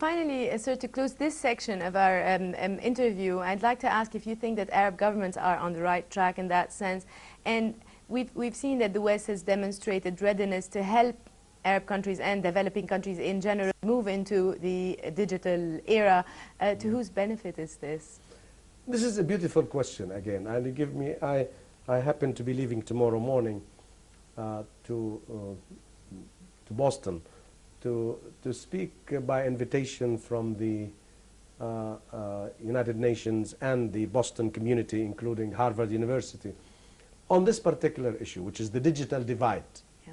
Finally, sir, to close this section of our interview, I'd like to ask if you think that Arab governments are on the right track in that sense. And we've seen that the West has demonstrated readiness to help Arab countries and developing countries in general move into the digital era. To whose benefit is this? This is a beautiful question again. And give me, I happen to be leaving tomorrow morning to Boston to speak by invitation from the United Nations and the Boston community, including Harvard University, on this particular issue, which is the digital divide. Yeah.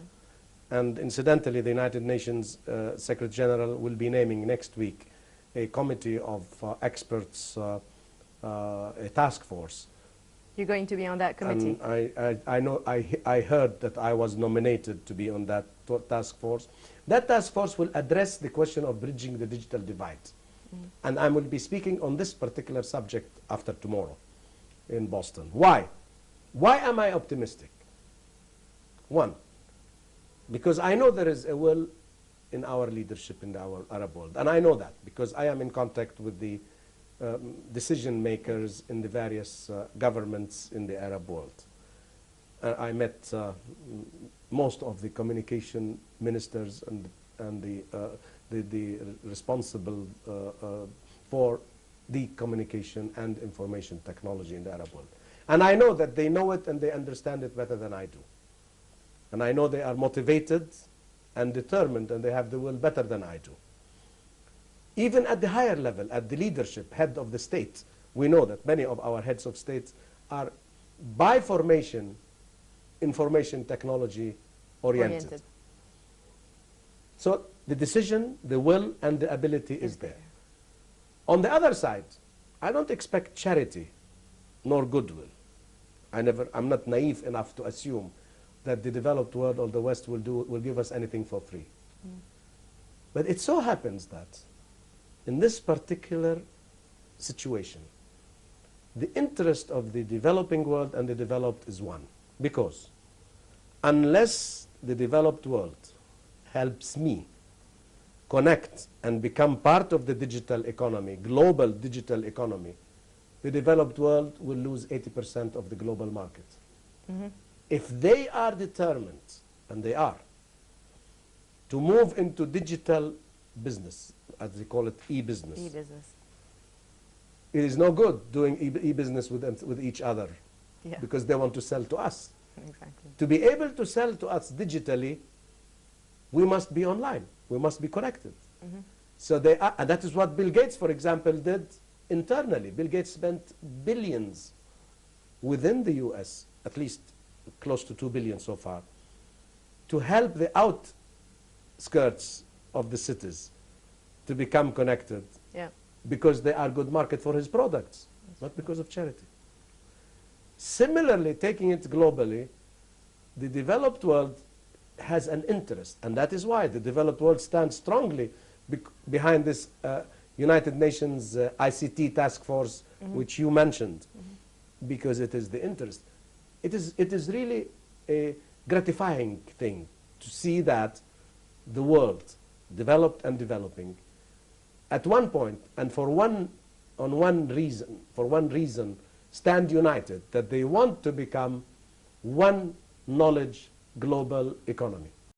And incidentally, the United Nations Secretary General will be naming next week a committee of experts, a task force. You're going to be on that committee? And I heard that I was nominated to be on that task force. That task force will address the question of bridging the digital divide. And I will be speaking on this particular subject after tomorrow in Boston. Why? Why am I optimistic? One, because I know there is a will in our leadership in our Arab world. And I know that because I am in contact with the decision makers in the various governments in the Arab world. I met most of the communication ministers and the responsible for the communication and information technology in the Arab world. And I know that they know it and they understand it better than I do. And I know they are motivated and determined and they have the will better than I do. Even at the higher level, at the leadership, head of the state, we know that many of our heads of states are by formation information technology oriented. So the decision, the will, and the ability is there. On the other side, I don't expect charity nor goodwill. I'm not naive enough to assume that the developed world or the West will give us anything for free. But it so happens that in this particular situation, the interest of the developing world and the developed is one. Because unless the developed world helps me connect and become part of the digital economy, global digital economy, the developed world will lose 80% of the global market. If they are determined, and they are, to move into digital business, as they call it, e-business. E-business. It is no good doing e-business with each other because they want to sell to us. Exactly. To be able to sell to us digitally, we must be online. We must be connected. So they are, and that is what Bill Gates, for example, did internally. Bill Gates spent billions within the US, at least close to 2 billion so far, to help the outskirts of the cities to become connected because they are good market for his products, not because of charity. Similarly, taking it globally, the developed world has an interest, and that is why the developed world stands strongly behind this United Nations ICT task force, which you mentioned, because it is the interest. It is really a gratifying thing to see that the world, developed and developing, at one point and for one reason, stand united, that they want to become one knowledge global economy.